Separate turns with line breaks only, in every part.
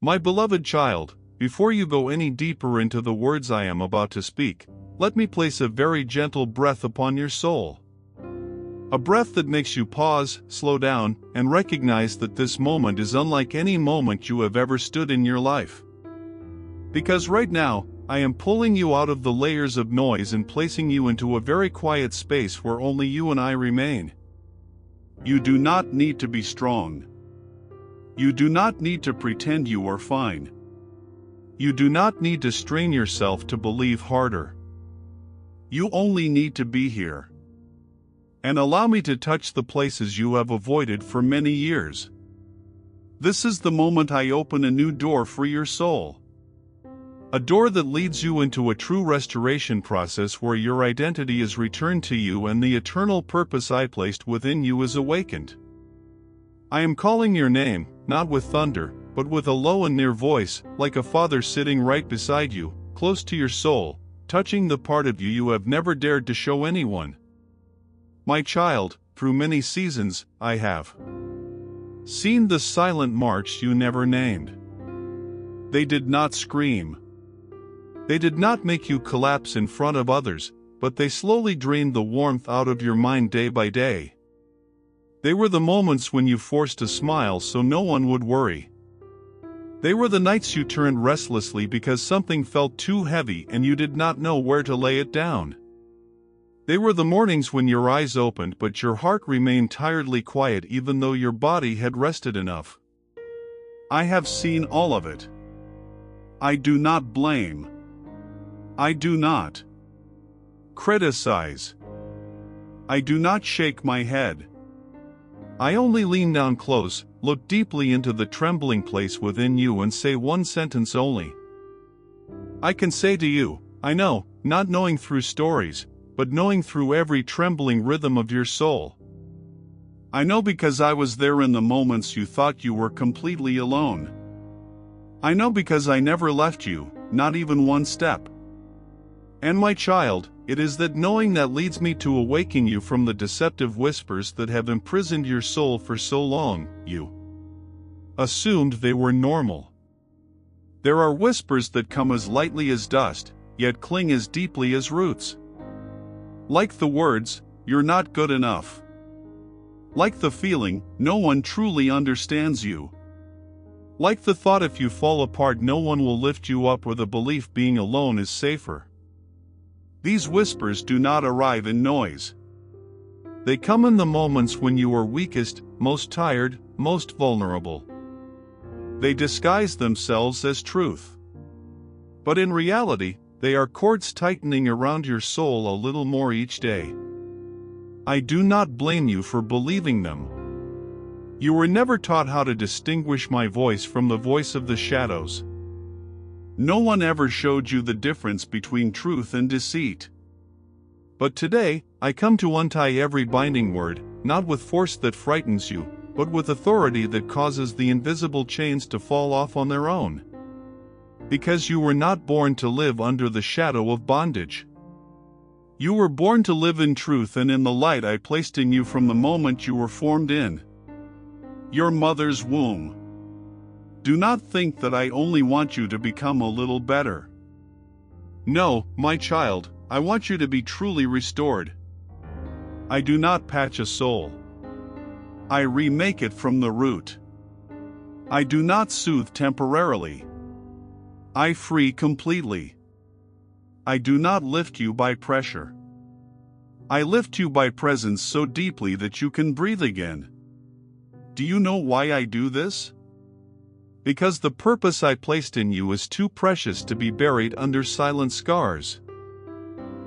My beloved child, before you go any deeper into the words I am about to speak, let me place a very gentle breath upon your soul. A breath that makes you pause, slow down, and recognize that this moment is unlike any moment you have ever stood in your life. Because right now, I am pulling you out of the layers of noise and placing you into a very quiet space where only you and I remain. You do not need to be strong. You do not need to pretend you are fine. You do not need to strain yourself to believe harder. You only need to be here. And allow me to touch the places you have avoided for many years. This is the moment I open a new door for your soul. A door that leads you into a true restoration process where your identity is returned to you and the eternal purpose I placed within you is awakened. I am calling your name, not with thunder, but with a low and near voice, like a father sitting right beside you, close to your soul, touching the part of you you have never dared to show anyone. My child, through many seasons, I have seen the silent march you never named. They did not scream. They did not make you collapse in front of others, but they slowly drained the warmth out of your mind day by day. They were the moments when you forced a smile so no one would worry. They were the nights you turned restlessly because something felt too heavy and you did not know where to lay it down. They were the mornings when your eyes opened but your heart remained tiredly quiet even though your body had rested enough. I have seen all of it. I do not blame. I do not criticize. I do not shake my head. I only lean down close, look deeply into the trembling place within you and say one sentence only. I can say to you, I know, not knowing through stories, but knowing through every trembling rhythm of your soul. I know because I was there in the moments you thought you were completely alone. I know because I never left you, not even one step. And my child, it is that knowing that leads me to awaken you from the deceptive whispers that have imprisoned your soul for so long. You assumed they were normal. There are whispers that come as lightly as dust, yet cling as deeply as roots. Like the words, "You're not good enough." Like the feeling, "No one truly understands you." Like the thought if you fall apart no one will lift you up, or the belief being alone is safer. These whispers do not arrive in noise. They come in the moments when you are weakest, most tired, most vulnerable. They disguise themselves as truth. But in reality, they are cords tightening around your soul a little more each day. I do not blame you for believing them. You were never taught how to distinguish my voice from the voice of the shadows. No one ever showed you the difference between truth and deceit. But today, I come to untie every binding word, not with force that frightens you, but with authority that causes the invisible chains to fall off on their own. Because you were not born to live under the shadow of bondage. You were born to live in truth and in the light I placed in you from the moment you were formed in your mother's womb. Do not think that I only want you to become a little better. No, my child, I want you to be truly restored. I do not patch a soul. I remake it from the root. I do not soothe temporarily. I free completely. I do not lift you by pressure. I lift you by presence so deeply that you can breathe again. Do you know why I do this? Because the purpose I placed in you is too precious to be buried under silent scars.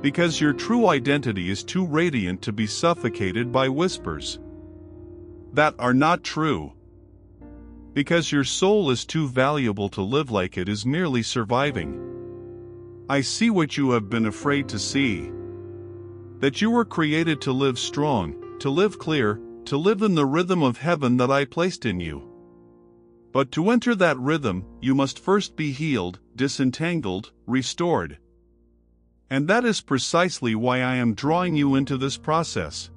Because your true identity is too radiant to be suffocated by whispers that are not true. Because your soul is too valuable to live like it is merely surviving. I see what you have been afraid to see. That you were created to live strong, to live clear, to live in the rhythm of heaven that I placed in you. But to enter that rhythm, you must first be healed, disentangled, restored. And that is precisely why I am drawing you into this process.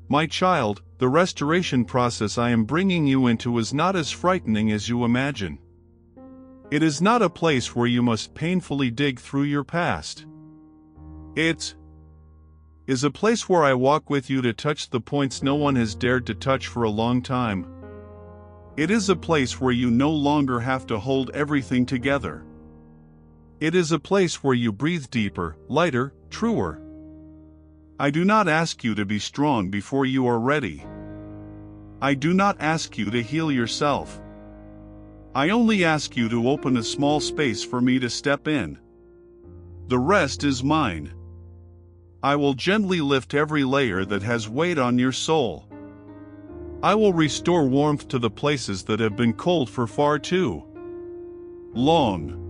My child, the restoration process I am bringing you into is not as frightening as you imagine. It is not a place where you must painfully dig through your past. It is a place where I walk with you to touch the points no one has dared to touch for a long time. It is a place where you no longer have to hold everything together. It is a place where you breathe deeper, lighter, truer. I do not ask you to be strong before you are ready. I do not ask you to heal yourself. I only ask you to open a small space for me to step in. The rest is mine. I will gently lift every layer that has weighed on your soul. I will restore warmth to the places that have been cold for far too long.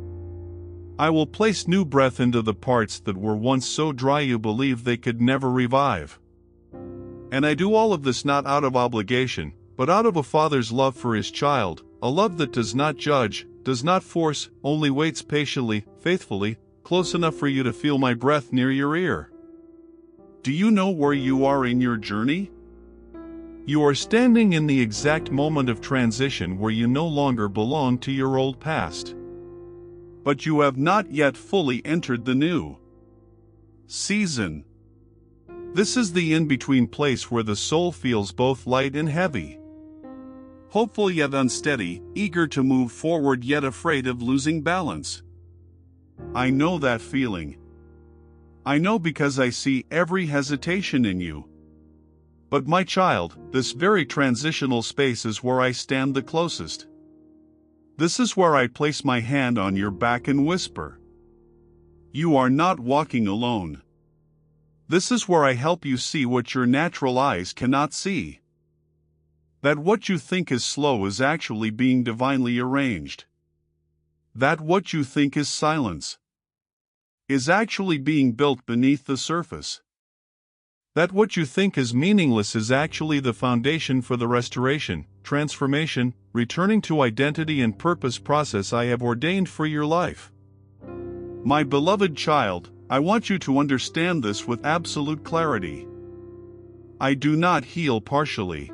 I will place new breath into the parts that were once so dry you believed they could never revive. And I do all of this not out of obligation, but out of a father's love for his child, a love that does not judge, does not force, only waits patiently, faithfully, close enough for you to feel my breath near your ear. Do you know where you are in your journey? You are standing in the exact moment of transition where you no longer belong to your old past. But you have not yet fully entered the new season. This is the in-between place where the soul feels both light and heavy. Hopeful yet unsteady, eager to move forward yet afraid of losing balance. I know that feeling. I know because I see every hesitation in you. But my child, this very transitional space is where I stand the closest. This is where I place my hand on your back and whisper, "You are not walking alone." This is where I help you see what your natural eyes cannot see. That what you think is slow is actually being divinely arranged. That what you think is silence is actually being built beneath the surface. That what you think is meaningless is actually the foundation for the restoration, transformation, returning to identity and purpose process I have ordained for your life. My beloved child, I want you to understand this with absolute clarity. I do not heal partially.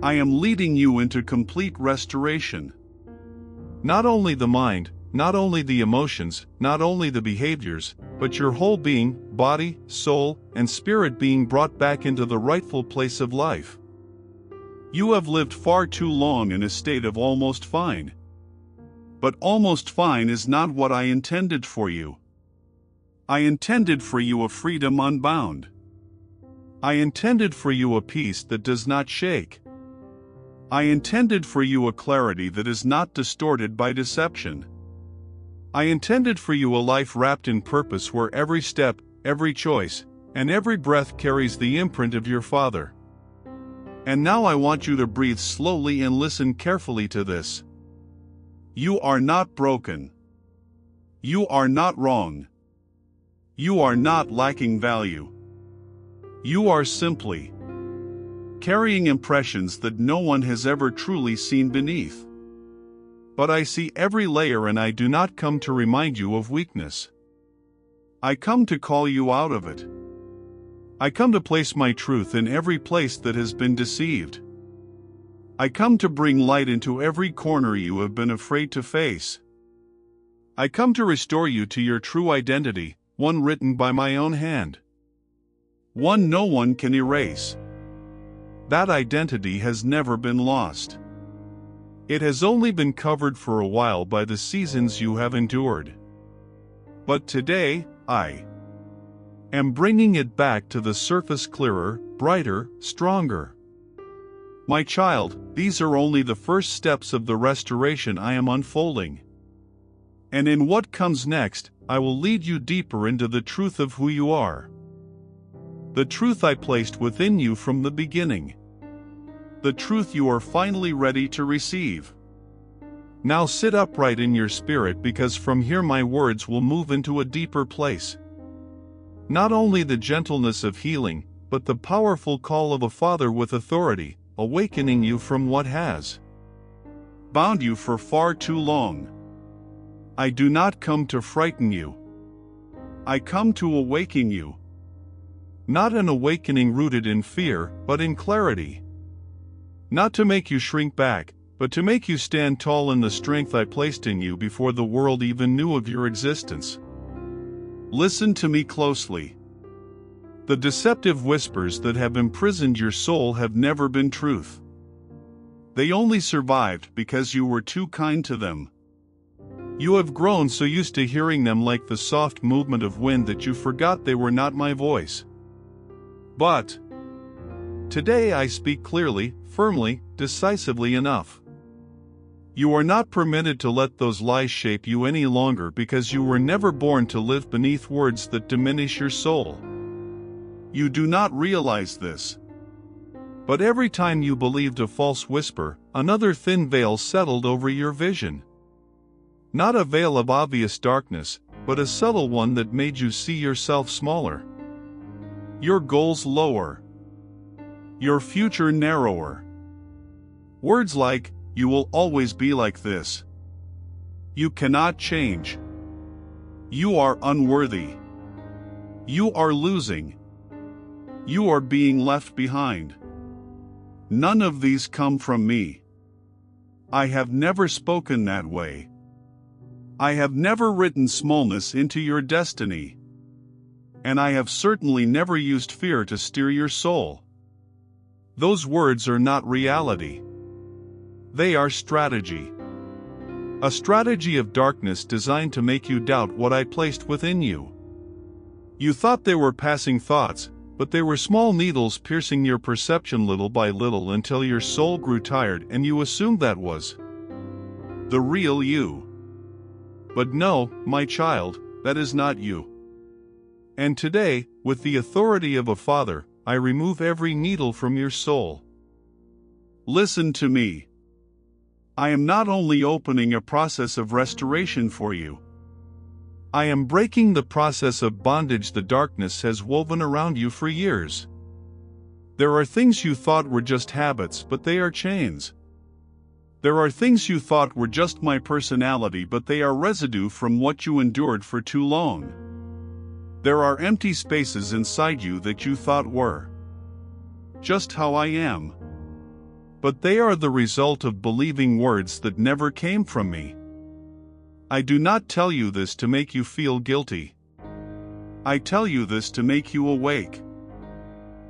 I am leading you into complete restoration. Not only the mind, not only the emotions, not only the behaviors, but your whole being, body, soul, and spirit being brought back into the rightful place of life. You have lived far too long in a state of almost fine. But almost fine is not what I intended for you. I intended for you a freedom unbound. I intended for you a peace that does not shake. I intended for you a clarity that is not distorted by deception. I intended for you a life wrapped in purpose where every step, every choice, and every breath carries the imprint of your Father. And now I want you to breathe slowly and listen carefully to this. You are not broken. You are not wrong. You are not lacking value. You are simply carrying impressions that no one has ever truly seen beneath. But I see every layer and I do not come to remind you of weakness. I come to call you out of it. I come to place my truth in every place that has been deceived. I come to bring light into every corner you have been afraid to face. I come to restore you to your true identity, one written by my own hand. One no one can erase. That identity has never been lost. It has only been covered for a while by the seasons you have endured. But today, I am bringing it back to the surface clearer, brighter, stronger. My child, these are only the first steps of the restoration I am unfolding. And in what comes next, I will lead you deeper into the truth of who you are. The truth I placed within you from the beginning. The truth you are finally ready to receive. Now sit upright in your spirit because from here my words will move into a deeper place. Not only the gentleness of healing, but the powerful call of a father with authority, awakening you from what has bound you for far too long. I do not come to frighten you. I come to awaken you. Not an awakening rooted in fear, but in clarity. Not to make you shrink back, but to make you stand tall in the strength I placed in you before the world even knew of your existence. Listen to me closely. The deceptive whispers that have imprisoned your soul have never been truth. They only survived because you were too kind to them. You have grown so used to hearing them like the soft movement of wind that you forgot they were not my voice. But today I speak clearly, firmly, decisively enough. You are not permitted to let those lies shape you any longer because you were never born to live beneath words that diminish your soul. You do not realize this. But every time you believed a false whisper, another thin veil settled over your vision. Not a veil of obvious darkness, but a subtle one that made you see yourself smaller. Your goals lower. Your future narrower. Words like, "You will always be like this." "You cannot change." "You are unworthy." "You are losing." "You are being left behind." None of these come from me. I have never spoken that way. I have never written smallness into your destiny. And I have certainly never used fear to steer your soul. Those words are not reality. They are strategy. A strategy of darkness designed to make you doubt what I placed within you. You thought they were passing thoughts, but they were small needles piercing your perception little by little until your soul grew tired and you assumed that was the real you. But no, my child, that is not you. And today, with the authority of a father, I remove every needle from your soul. Listen to me. I am not only opening a process of restoration for you. I am breaking the process of bondage the darkness has woven around you for years. There are things you thought were just habits, but they are chains. There are things you thought were just my personality, but they are residue from what you endured for too long. There are empty spaces inside you that you thought were just how I am. But they are the result of believing words that never came from me. I do not tell you this to make you feel guilty. I tell you this to make you awake.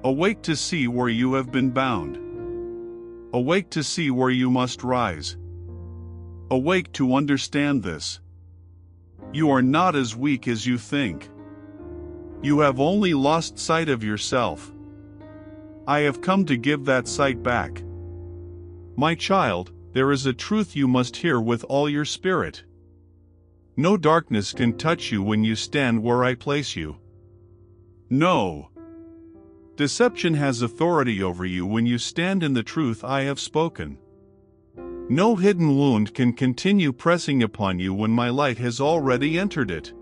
Awake to see where you have been bound. Awake to see where you must rise. Awake to understand this. You are not as weak as you think. You have only lost sight of yourself. I have come to give that sight back. My child, there is a truth you must hear with all your spirit. No darkness can touch you when you stand where I place you. No. Deception has authority over you when you stand in the truth I have spoken. No hidden wound can continue pressing upon you when my light has already entered it.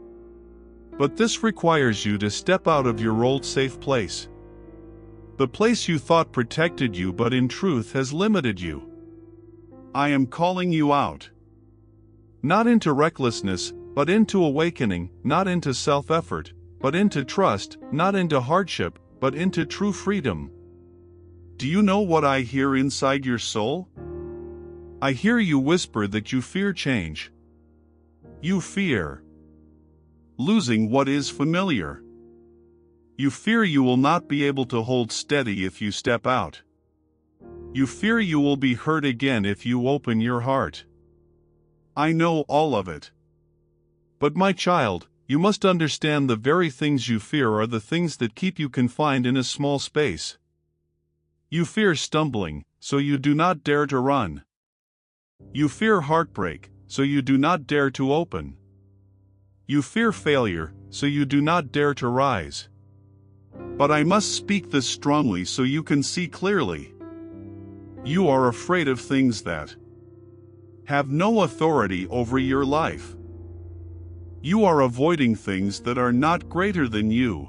But this requires you to step out of your old safe place. The place you thought protected you but in truth has limited you. I am calling you out. Not into recklessness, but into awakening, not into self-effort, but into trust, not into hardship, but into true freedom. Do you know what I hear inside your soul? I hear you whisper that you fear change. You fear losing what is familiar. You fear you will not be able to hold steady if you step out. You fear you will be hurt again if you open your heart. I know all of it. But my child, you must understand the very things you fear are the things that keep you confined in a small space. You fear stumbling, so you do not dare to run. You fear heartbreak, so you do not dare to open. You fear failure, so you do not dare to rise. But I must speak this strongly so you can see clearly. You are afraid of things that have no authority over your life. You are avoiding things that are not greater than you.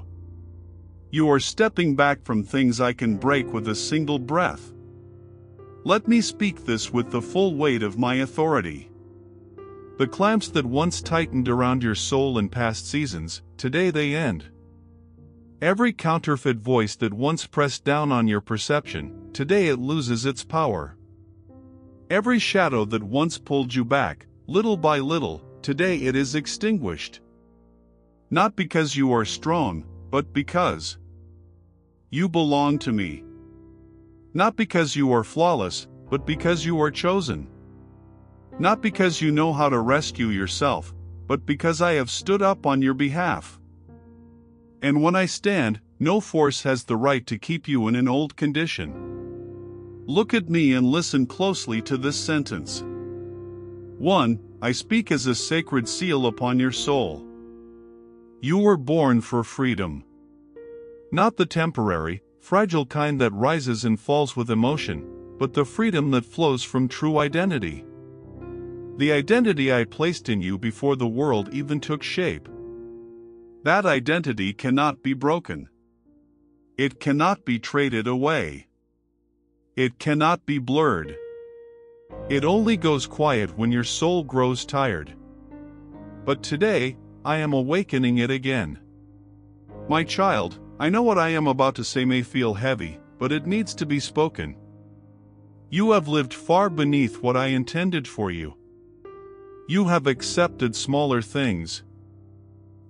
You are stepping back from things I can break with a single breath. Let me speak this with the full weight of my authority. The clamps that once tightened around your soul in past seasons, today they end. Every counterfeit voice that once pressed down on your perception, today it loses its power. Every shadow that once pulled you back, little by little, today it is extinguished. Not because you are strong, but because you belong to me. Not because you are flawless, but because you are chosen. Not because you know how to rescue yourself, but because I have stood up on your behalf. And when I stand, no force has the right to keep you in an old condition. Look at me and listen closely to this sentence. 1. I speak as a sacred seal upon your soul. You were born for freedom. Not the temporary, fragile kind that rises and falls with emotion, but the freedom that flows from true identity. The identity I placed in you before the world even took shape. That identity cannot be broken. It cannot be traded away. It cannot be blurred. It only goes quiet when your soul grows tired. But today, I am awakening it again. My child, I know what I am about to say may feel heavy, but it needs to be spoken. You have lived far beneath what I intended for you. You have accepted smaller things.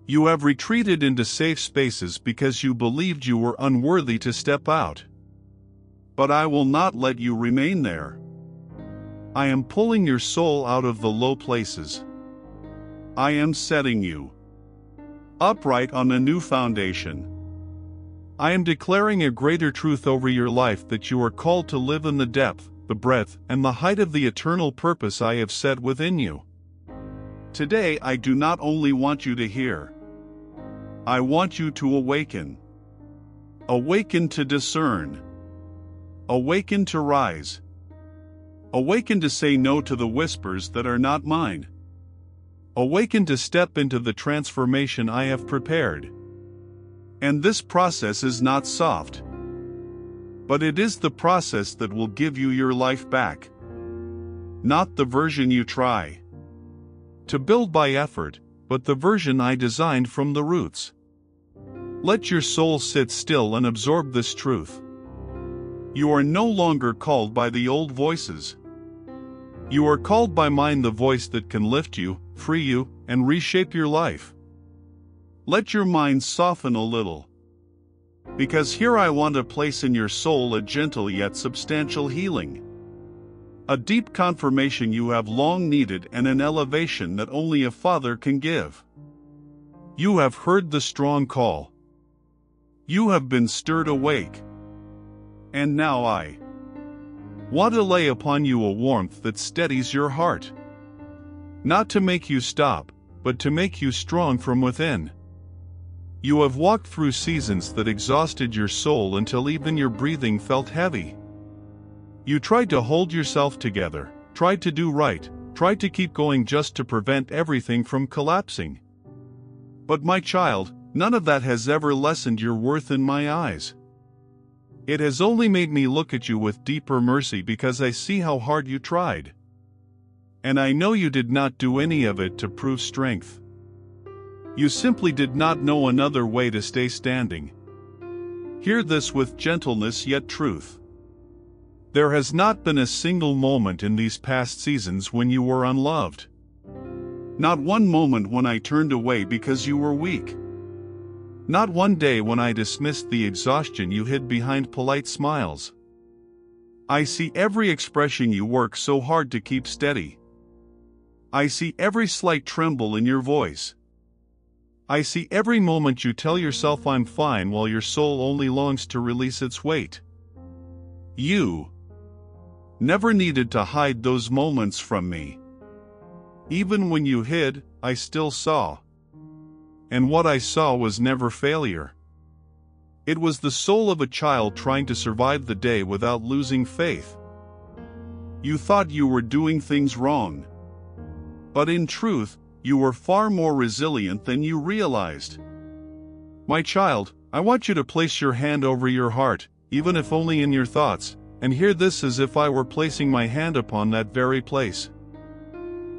You have retreated into safe spaces because you believed you were unworthy to step out. But I will not let you remain there. I am pulling your soul out of the low places. I am setting you upright on a new foundation. I am declaring a greater truth over your life, that you are called to live in the depth, the breadth, and the height of the eternal purpose I have set within you. Today I do not only want you to hear. I want you to awaken. Awaken to discern. Awaken to rise. Awaken to say no to the whispers that are not mine. Awaken to step into the transformation I have prepared. And this process is not soft. But it is the process that will give you your life back. Not the version you try to build by effort, but the version I designed from the roots. Let your soul sit still and absorb this truth. You are no longer called by the old voices. You are called by mine, the voice that can lift you, free you, and reshape your life. Let your mind soften a little. Because here I want to place in your soul a gentle yet substantial healing. A deep confirmation you have long needed, and an elevation that only a father can give. You have heard the strong call. You have been stirred awake. And now I want to lay upon you a warmth that steadies your heart. Not to make you stop, but to make you strong from within. You have walked through seasons that exhausted your soul until even your breathing felt heavy. You tried to hold yourself together, tried to do right, tried to keep going just to prevent everything from collapsing. But my child, none of that has ever lessened your worth in my eyes. It has only made me look at you with deeper mercy, because I see how hard you tried. And I know you did not do any of it to prove strength. You simply did not know another way to stay standing. Hear this with gentleness yet truth. There has not been a single moment in these past seasons when you were unloved. Not one moment when I turned away because you were weak. Not one day when I dismissed the exhaustion you hid behind polite smiles. I see every expression you work so hard to keep steady. I see every slight tremble in your voice. I see every moment you tell yourself I'm fine while your soul only longs to release its weight. You never needed to hide those moments from me. Even when you hid, I still saw. And what I saw was never failure. It was the soul of a child trying to survive the day without losing faith. You thought you were doing things wrong. But in truth, you were far more resilient than you realized. My child, I want you to place your hand over your heart, even if only in your thoughts, and hear this as if I were placing my hand upon that very place.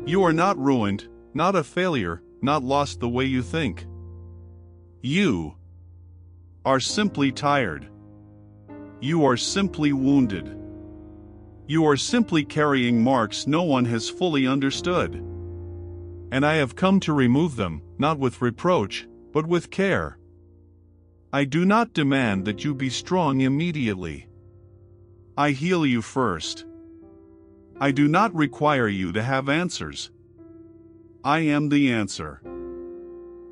You are not ruined, not a failure, not lost the way you think. You are simply tired. You are simply wounded. You are simply carrying marks no one has fully understood. And I have come to remove them, not with reproach, but with care. I do not demand that you be strong immediately. I heal you first. I do not require you to have answers. I am the answer.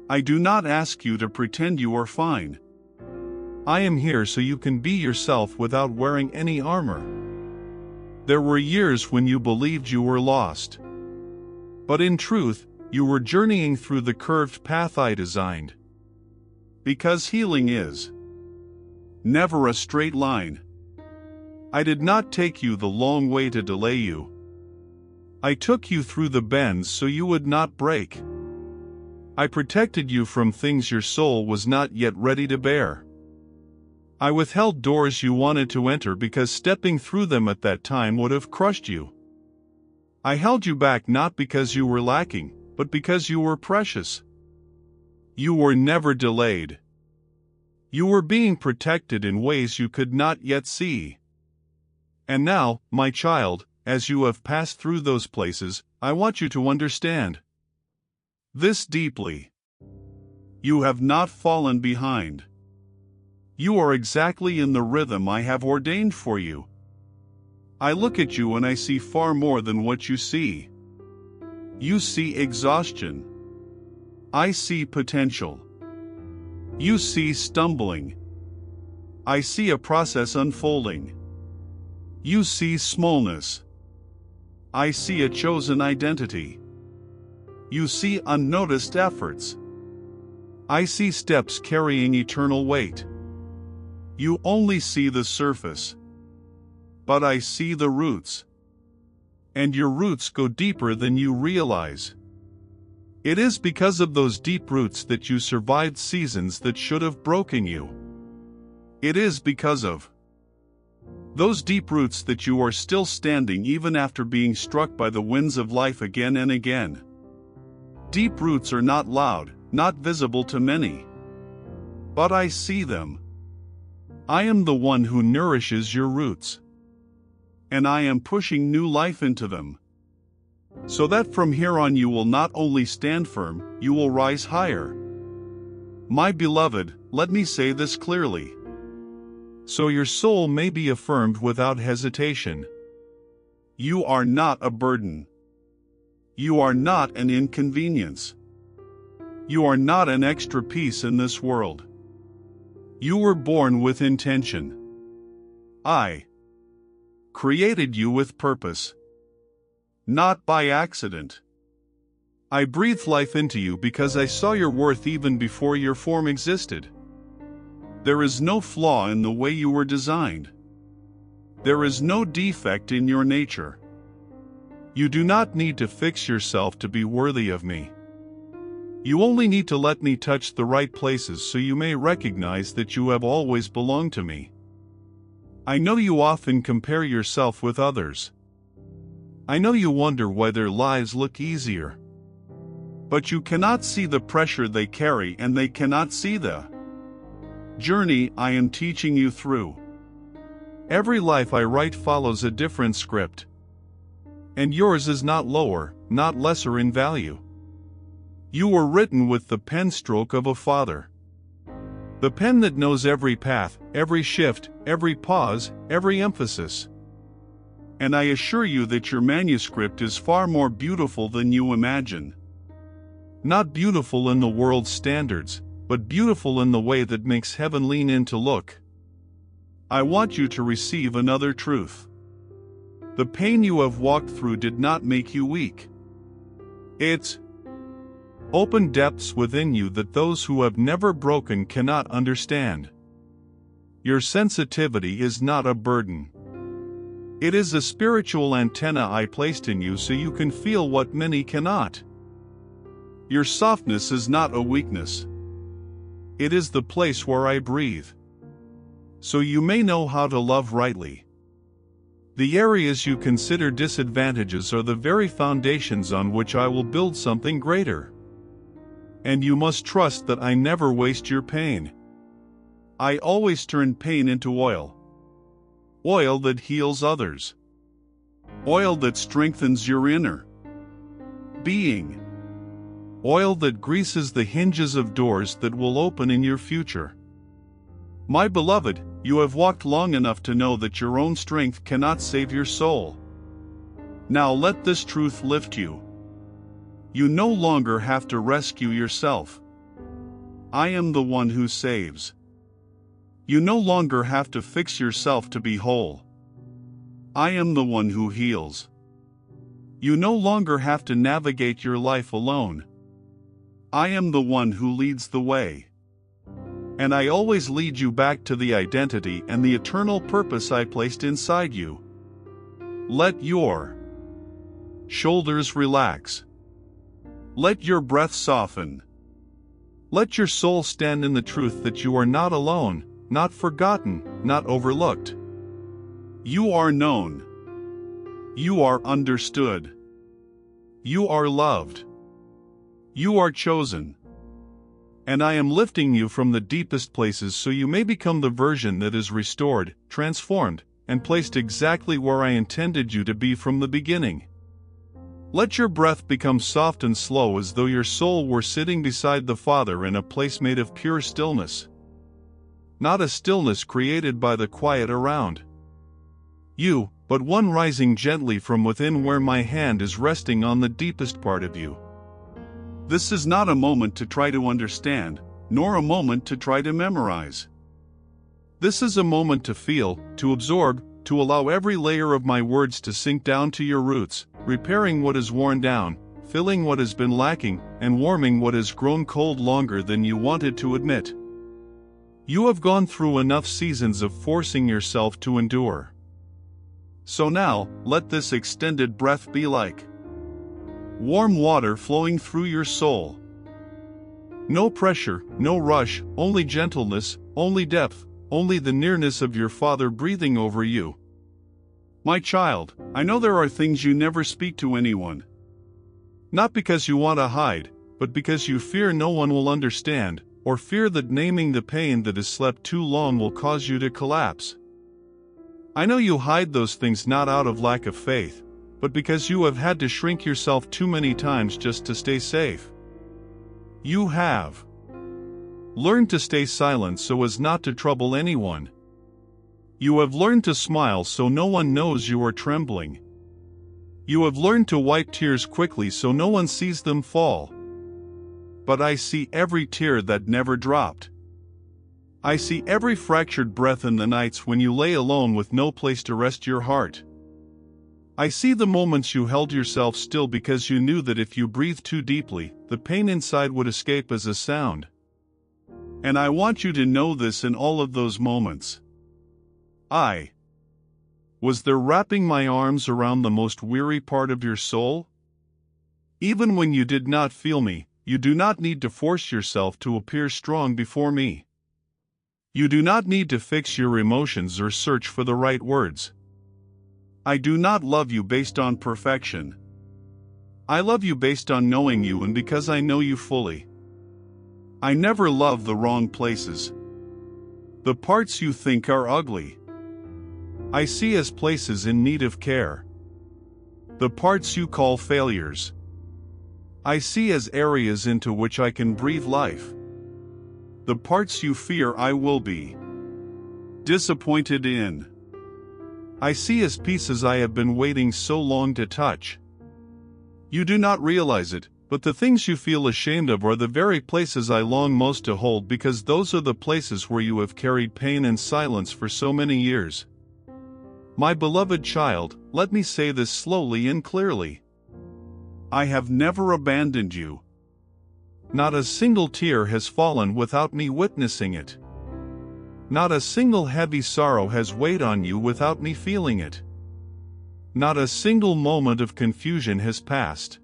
I do not ask you to pretend you are fine. I am here so you can be yourself without wearing any armor. There were years when you believed you were lost. But in truth, you were journeying through the curved path I designed. Because healing is never a straight line. I did not take you the long way to delay you. I took you through the bends so you would not break. I protected you from things your soul was not yet ready to bear. I withheld doors you wanted to enter because stepping through them at that time would have crushed you. I held you back not because you were lacking, but because you were precious. You were never delayed. You were being protected in ways you could not yet see. And now, my child, as you have passed through those places, I want you to understand this deeply. You have not fallen behind. You are exactly in the rhythm I have ordained for you. I look at you and I see far more than what you see. You see exhaustion. I see potential. You see stumbling. I see a process unfolding. You see smallness. I see a chosen identity. You see unnoticed efforts. I see steps carrying eternal weight. You only see the surface. But I see the roots. And your roots go deeper than you realize. It is because of those deep roots that you survived seasons that should have broken you. It is because of those deep roots that you are still standing even after being struck by the winds of life again and again. Deep roots are not loud, not visible to many. But I see them. I am the one who nourishes your roots. And I am pushing new life into them. So that from here on you will not only stand firm, you will rise higher. My beloved, let me say this clearly. So your soul may be affirmed without hesitation. You are not a burden. You are not an inconvenience. You are not an extra piece in this world. You were born with intention. I created you with purpose. Not by accident. I breathed life into you because I saw your worth even before your form existed. There is no flaw in the way you were designed. There is no defect in your nature. You do not need to fix yourself to be worthy of me. You only need to let me touch the right places so you may recognize that you have always belonged to me. I know you often compare yourself with others. I know you wonder why their lives look easier. But you cannot see the pressure they carry and they cannot see the journey I am teaching you through. Every life I write follows a different script. And yours is not lower, not lesser in value. You were written with the pen stroke of a father. The pen that knows every path, every shift, every pause, every emphasis. And I assure you that your manuscript is far more beautiful than you imagine. Not beautiful in the world's standards, but beautiful in the way that makes heaven lean in to look. I want you to receive another truth. The pain you have walked through did not make you weak. It opened depths within you that those who have never broken cannot understand. Your sensitivity is not a burden. It is a spiritual antenna I placed in you so you can feel what many cannot. Your softness is not a weakness. It is the place where I breathe. So you may know how to love rightly. The areas you consider disadvantages are the very foundations on which I will build something greater. And you must trust that I never waste your pain. I always turn pain into oil. Oil that heals others. Oil that strengthens your inner being. Oil that greases the hinges of doors that will open in your future. My beloved, you have walked long enough to know that your own strength cannot save your soul. Now let this truth lift you. You no longer have to rescue yourself. I am the one who saves. You no longer have to fix yourself to be whole. I am the one who heals. You no longer have to navigate your life alone. I am the one who leads the way. And I always lead you back to the identity and the eternal purpose I placed inside you. Let your shoulders relax. Let your breath soften. Let your soul stand in the truth that you are not alone, not forgotten, not overlooked. You are known. You are understood. You are loved. You are chosen. And I am lifting you from the deepest places so you may become the version that is restored, transformed, and placed exactly where I intended you to be from the beginning. Let your breath become soft and slow as though your soul were sitting beside the Father in a place made of pure stillness. Not a stillness created by the quiet around you, but one rising gently from within where my hand is resting on the deepest part of you. This is not a moment to try to understand, nor a moment to try to memorize. This is a moment to feel, to absorb, to allow every layer of my words to sink down to your roots, repairing what is worn down, filling what has been lacking, and warming what has grown cold longer than you wanted to admit. You have gone through enough seasons of forcing yourself to endure. So now, let this extended breath be like warm water flowing through your soul. No pressure, no rush, only gentleness, only depth, only the nearness of your Father breathing over you. My child, I know there are things you never speak to anyone. Not because you want to hide, but because you fear no one will understand, or fear that naming the pain that has slept too long will cause you to collapse. I know you hide those things not out of lack of faith, but because you have had to shrink yourself too many times just to stay safe. You have learned to stay silent so as not to trouble anyone. You have learned to smile so no one knows you are trembling. You have learned to wipe tears quickly so no one sees them fall. But I see every tear that never dropped. I see every fractured breath in the nights when you lay alone with no place to rest your heart. I see the moments you held yourself still because you knew that if you breathed too deeply, the pain inside would escape as a sound. And I want you to know this in all of those moments. I was there wrapping my arms around the most weary part of your soul. Even when you did not feel me, you do not need to force yourself to appear strong before me. You do not need to fix your emotions or search for the right words. I do not love you based on perfection. I love you based on knowing you and because I know you fully. I never love the wrong places. The parts you think are ugly, I see as places in need of care. The parts you call failures, I see as areas into which I can breathe life. The parts you fear I will be disappointed in, I see as pieces I have been waiting so long to touch. You do not realize it, but the things you feel ashamed of are the very places I long most to hold because those are the places where you have carried pain and silence for so many years. My beloved child, let me say this slowly and clearly. I have never abandoned you. Not a single tear has fallen without me witnessing it. Not a single heavy sorrow has weighed on you without me feeling it. Not a single moment of confusion has passed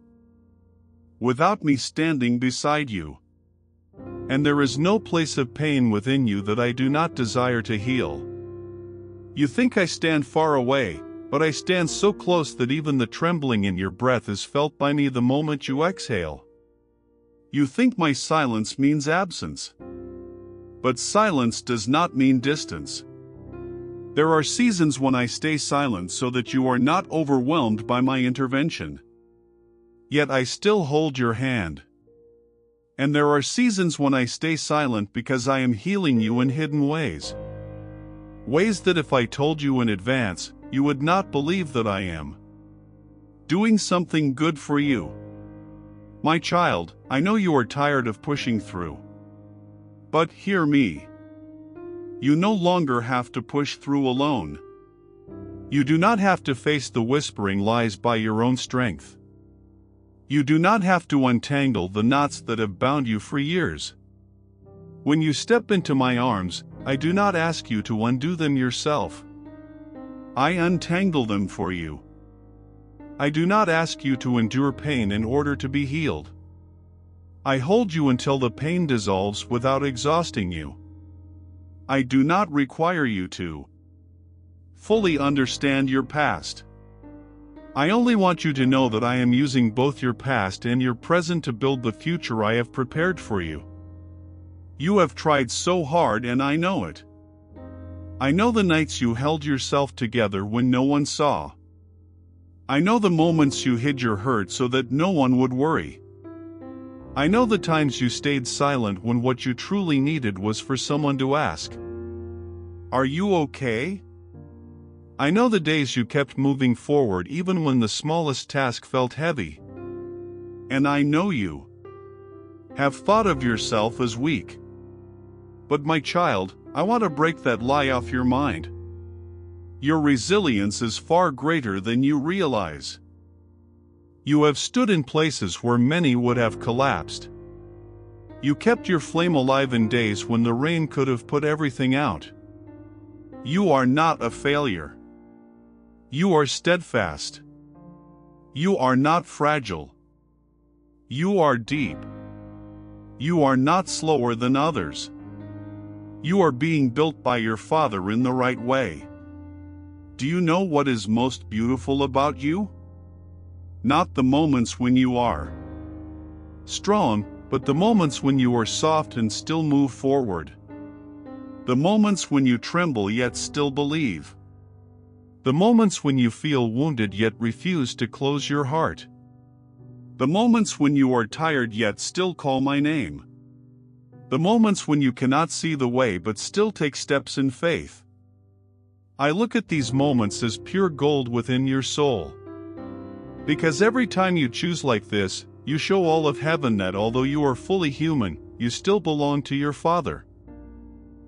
without me standing beside you. And there is no place of pain within you that I do not desire to heal. You think I stand far away, but I stand so close that even the trembling in your breath is felt by me the moment you exhale. You think my silence means absence. But silence does not mean distance. There are seasons when I stay silent so that you are not overwhelmed by my intervention. Yet I still hold your hand. And there are seasons when I stay silent because I am healing you in hidden ways. Ways that if I told you in advance, you would not believe that I am doing something good for you. My child, I know you are tired of pushing through. But hear me. You no longer have to push through alone. You do not have to face the whispering lies by your own strength. You do not have to untangle the knots that have bound you for years. When you step into my arms, I do not ask you to undo them yourself. I untangle them for you. I do not ask you to endure pain in order to be healed. I hold you until the pain dissolves without exhausting you. I do not require you to fully understand your past. I only want you to know that I am using both your past and your present to build the future I have prepared for you. You have tried so hard and I know it. I know the nights you held yourself together when no one saw. I know the moments you hid your hurt so that no one would worry. I know the times you stayed silent when what you truly needed was for someone to ask, "Are you okay?" I know the days you kept moving forward even when the smallest task felt heavy. And I know you have thought of yourself as weak. But my child, I want to break that lie off your mind. Your resilience is far greater than you realize. You have stood in places where many would have collapsed. You kept your flame alive in days when the rain could have put everything out. You are not a failure. You are steadfast. You are not fragile. You are deep. You are not slower than others. You are being built by your Father in the right way. Do you know what is most beautiful about you? Not the moments when you are strong, but the moments when you are soft and still move forward. The moments when you tremble yet still believe. The moments when you feel wounded yet refuse to close your heart. The moments when you are tired yet still call my name. The moments when you cannot see the way but still take steps in faith. I look at these moments as pure gold within your soul. Because every time you choose like this, you show all of heaven that although you are fully human, you still belong to your Father.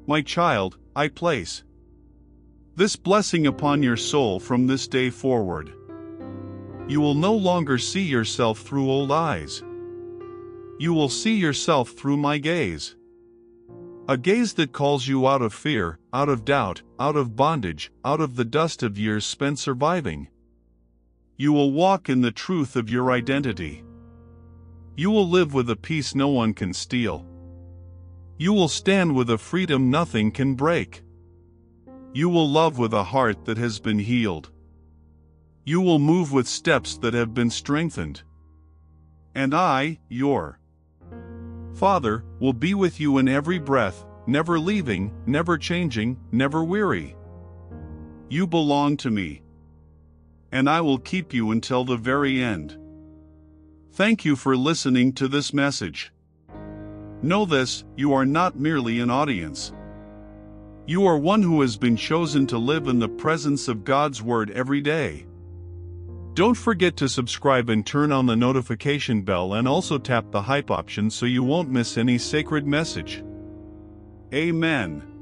My child, I place this blessing upon your soul from this day forward. You will no longer see yourself through old eyes. You will see yourself through my gaze. A gaze that calls you out of fear, out of doubt, out of bondage, out of the dust of years spent surviving. You will walk in the truth of your identity. You will live with a peace no one can steal. You will stand with a freedom nothing can break. You will love with a heart that has been healed. You will move with steps that have been strengthened. And I, your Father, will be with you in every breath, never leaving, never changing, never weary. You belong to me. And I will keep you until the very end. Thank you for listening to this message. Know this, you are not merely an audience. You are one who has been chosen to live in the presence of God's Word every day. Don't forget to subscribe and turn on the notification bell and also tap the hype option so you won't miss any sacred message. Amen.